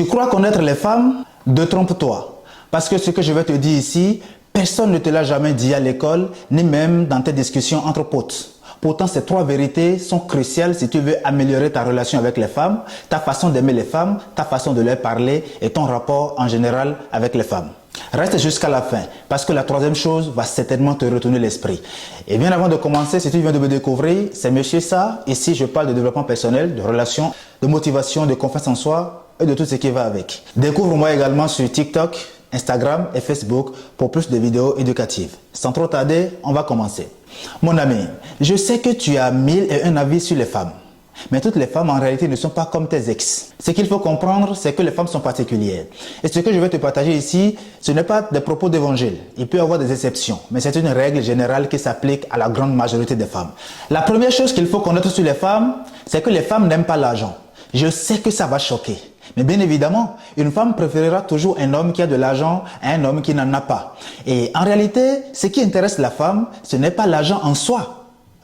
Tu crois connaître les femmes? Détrompe-toi. Parce que ce que je vais te dire ici, personne ne te l'a jamais dit à l'école, ni même dans tes discussions entre potes. Pourtant, ces trois vérités sont cruciales si tu veux améliorer ta relation avec les femmes, ta façon d'aimer les femmes, ta façon de leur parler et ton rapport en général avec les femmes. Reste jusqu'à la fin, parce que la troisième chose va certainement te retourner l'esprit. Et bien avant de commencer, si tu viens de me découvrir, c'est Monsieur Sa. Ici, je parle de développement personnel, de relations, de motivation, de confiance en soi et de tout ce qui va avec. Découvre-moi également sur TikTok, Instagram et Facebook pour plus de vidéos éducatives. Sans trop tarder, on va commencer. Mon ami, je sais que tu as 1001 avis sur les femmes. Mais toutes les femmes en réalité ne sont pas comme tes ex. Ce qu'il faut comprendre, c'est que les femmes sont particulières. Et ce que je vais te partager ici, ce n'est pas des propos d'évangile. Il peut y avoir des exceptions, mais c'est une règle générale qui s'applique à la grande majorité des femmes. La première chose qu'il faut connaître sur les femmes, c'est que les femmes n'aiment pas l'argent. Je sais que ça va choquer. Mais bien évidemment, une femme préférera toujours un homme qui a de l'argent à un homme qui n'en a pas. Et en réalité, ce qui intéresse la femme, ce n'est pas l'argent en soi.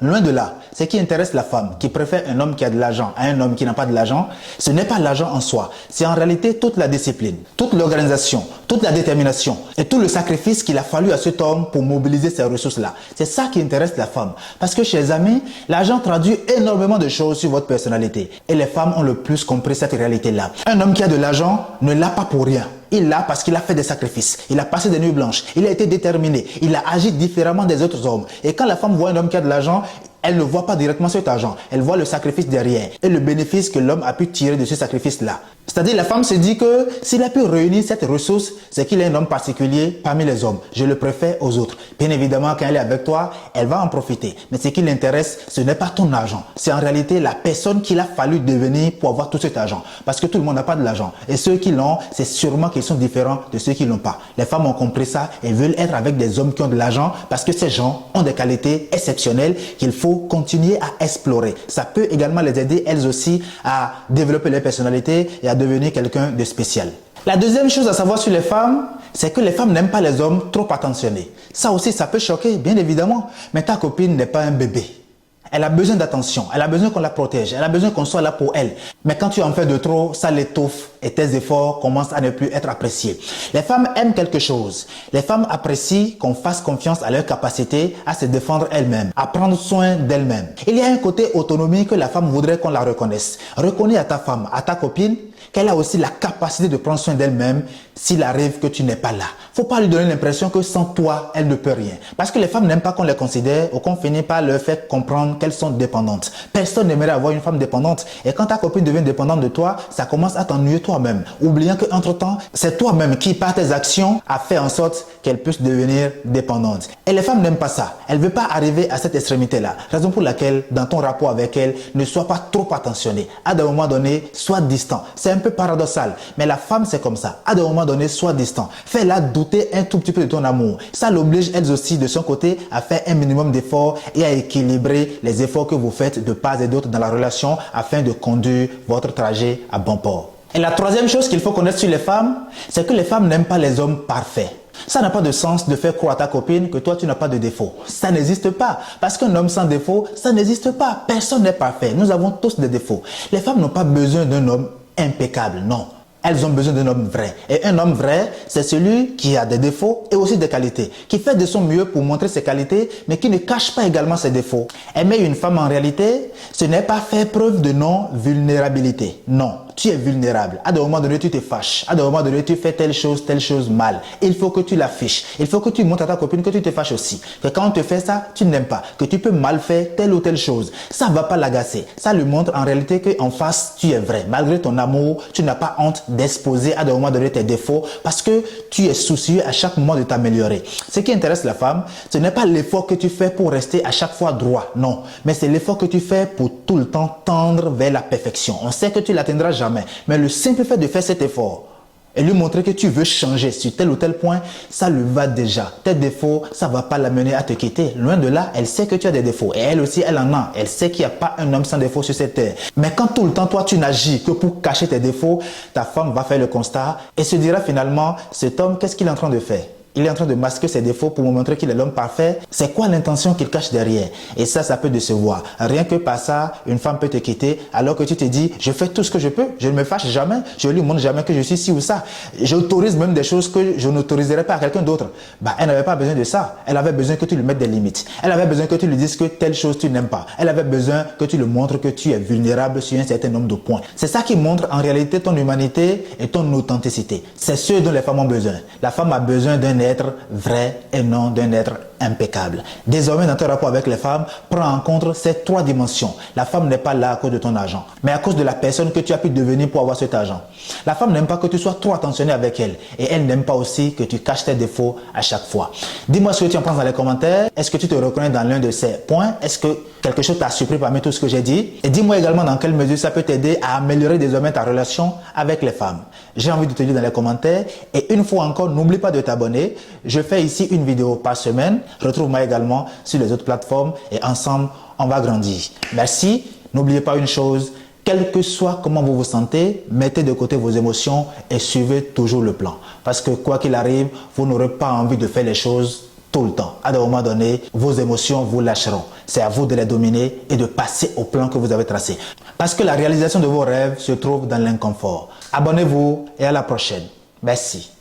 Loin de là, ce qui intéresse la femme qui préfère un homme qui a de l'argent à un homme qui n'a pas de l'argent, ce n'est pas l'argent en soi. C'est en réalité toute la discipline, toute l'organisation, toute la détermination et tout le sacrifice qu'il a fallu à cet homme pour mobiliser ces ressources-là. C'est ça qui intéresse la femme. Parce que, chers amis, l'argent traduit énormément de choses sur votre personnalité. Et les femmes ont le plus compris cette réalité-là. Un homme qui a de l'argent ne l'a pas pour rien. Il l'a parce qu'il a fait des sacrifices, il a passé des nuits blanches, il a été déterminé, il a agi différemment des autres hommes. Et quand la femme voit un homme qui a de l'argent, elle ne voit pas directement cet argent, elle voit le sacrifice derrière et le bénéfice que l'homme a pu tirer de ce sacrifice-là. C'est-à-dire la femme se dit que s'il a pu réunir cette ressource, c'est qu'il est un homme particulier parmi les hommes. Je le préfère aux autres. Bien évidemment, quand elle est avec toi, elle va en profiter. Mais ce qui l'intéresse, ce n'est pas ton argent. C'est en réalité la personne qu'il a fallu devenir pour avoir tout cet argent. Parce que tout le monde n'a pas de l'argent. Et ceux qui l'ont, c'est sûrement qu'ils sont différents de ceux qui l'ont pas. Les femmes ont compris ça et veulent être avec des hommes qui ont de l'argent parce que ces gens ont des qualités exceptionnelles qu'il faut continuer à explorer. Ça peut également les aider, elles aussi, à développer leur personnalité et à devenir quelqu'un de spécial. La deuxième chose à savoir sur les femmes, c'est que les femmes n'aiment pas les hommes trop attentionnés. Ça aussi, ça peut choquer, bien évidemment, mais ta copine n'est pas un bébé. Elle a besoin d'attention, elle a besoin qu'on la protège, elle a besoin qu'on soit là pour elle. Mais quand tu en fais de trop, ça l'étouffe et tes efforts commencent à ne plus être appréciés. Les femmes aiment quelque chose. Les femmes apprécient qu'on fasse confiance à leur capacité à se défendre elles-mêmes, à prendre soin d'elles-mêmes. Il y a un côté autonomie que la femme voudrait qu'on la reconnaisse. Reconnais à ta femme, à ta copine, qu'elle a aussi la capacité de prendre soin d'elle-même s'il arrive que tu n'es pas là. Faut pas lui donner l'impression que sans toi, elle ne peut rien. Parce que les femmes n'aiment pas qu'on les considère ou qu'on finit par leur faire comprendre qu'elles sont dépendantes. Personne n'aimerait avoir une femme dépendante. Et quand ta copine devient dépendante de toi, ça commence à t'ennuyer toi-même. Oubliant qu'entre-temps, c'est toi-même qui, par tes actions, a fait en sorte qu'elle puisse devenir dépendante. Et les femmes n'aiment pas ça. Elles ne veulent pas arriver à cette extrémité-là. Raison pour laquelle, dans ton rapport avec elle, ne sois pas trop attentionné. À des moments donnés, sois distant. C'est un peu paradoxal, mais la femme, c'est comme ça. À des moments donnés, sois distant. Fais-la douter un tout petit peu de ton amour. Ça l'oblige, elle aussi, de son côté, à faire un minimum d'efforts et à équilibrer les efforts que vous faites de part et d'autre dans la relation afin de conduire votre trajet à bon port. Et la troisième chose qu'il faut connaître sur les femmes, c'est que les femmes n'aiment pas les hommes parfaits. Ça n'a pas de sens de faire croire à ta copine que toi tu n'as pas de défaut. Ça n'existe pas. Parce qu'un homme sans défaut, ça n'existe pas. Personne n'est parfait. Nous avons tous des défauts. Les femmes n'ont pas besoin d'un homme impeccable, non. Elles ont besoin d'un homme vrai. Et un homme vrai, c'est celui qui a des défauts et aussi des qualités, qui fait de son mieux pour montrer ses qualités, mais qui ne cache pas également ses défauts. Aimer une femme en réalité, ce n'est pas faire preuve de non-vulnérabilité. Non. Tu es vulnérable. À des moments donnés, tu te fâches. À des moments donnés, tu fais telle chose mal. Il faut que tu l'affiches. Il faut que tu montres à ta copine que tu te fâches aussi. Que quand on te fait ça, tu n'aimes pas. Que tu peux mal faire telle ou telle chose. Ça ne va pas l'agacer. Ça lui montre en réalité qu'en face, tu es vrai. Malgré ton amour, tu n'as pas honte d'exposer à des moments donnés tes défauts parce que tu es soucieux à chaque moment de t'améliorer. Ce qui intéresse la femme, ce n'est pas l'effort que tu fais pour rester à chaque fois droit. Non. Mais c'est l'effort que tu fais pour tout le temps tendre vers la perfection. On sait que tu l'atteindras jamais. Mais le simple fait de faire cet effort et lui montrer que tu veux changer sur tel ou tel point, ça lui va déjà. Tes défauts, ça ne va pas l'amener à te quitter. Loin de là, elle sait que tu as des défauts. Et elle aussi, elle en a. Elle sait qu'il n'y a pas un homme sans défaut sur cette terre. Mais quand tout le temps, toi, tu n'agis que pour cacher tes défauts, ta femme va faire le constat et se dira finalement, cet homme, qu'est-ce qu'il est en train de faire? Il est en train de masquer ses défauts pour me montrer qu'il est l'homme parfait. C'est quoi l'intention qu'il cache derrière? Et ça peut décevoir. Rien que par ça, une femme peut te quitter alors que tu te dis, je fais tout ce que je peux, je ne me fâche jamais, je lui montre jamais que je suis ci ou ça. J'autorise même des choses que je n'autoriserais pas à quelqu'un d'autre. Elle n'avait pas besoin de ça. Elle avait besoin que tu lui mettes des limites. Elle avait besoin que tu lui dises que telle chose tu n'aimes pas. Elle avait besoin que tu lui montres que tu es vulnérable sur un certain nombre de points. C'est ça qui montre en réalité ton humanité et ton authenticité. C'est ce dont les femmes ont besoin. La femme a besoin d'un être vrai et non d'un être impeccable. Désormais, dans ton rapport avec les femmes, prends en compte ces trois dimensions. La femme n'est pas là à cause de ton argent, mais à cause de la personne que tu as pu devenir pour avoir cet argent. La femme n'aime pas que tu sois trop attentionné avec elle et elle n'aime pas aussi que tu caches tes défauts à chaque fois. Dis-moi ce que tu en penses dans les commentaires. Est-ce que tu te reconnais dans l'un de ces points? Est-ce que quelque chose t'a surpris parmi tout ce que j'ai dit? Et dis-moi également dans quelle mesure ça peut t'aider à améliorer désormais ta relation avec les femmes. J'ai envie de te dire dans les commentaires. Et une fois encore, n'oublie pas de t'abonner. Je fais ici une vidéo par semaine. Retrouve-moi également sur les autres plateformes et ensemble, on va grandir. Merci. N'oubliez pas une chose, quel que soit comment vous vous sentez, mettez de côté vos émotions et suivez toujours le plan. Parce que quoi qu'il arrive, vous n'aurez pas envie de faire les choses tout le temps. À un moment donné, vos émotions vous lâcheront. C'est à vous de les dominer et de passer au plan que vous avez tracé. Parce que la réalisation de vos rêves se trouve dans l'inconfort. Abonnez-vous et à la prochaine. Merci.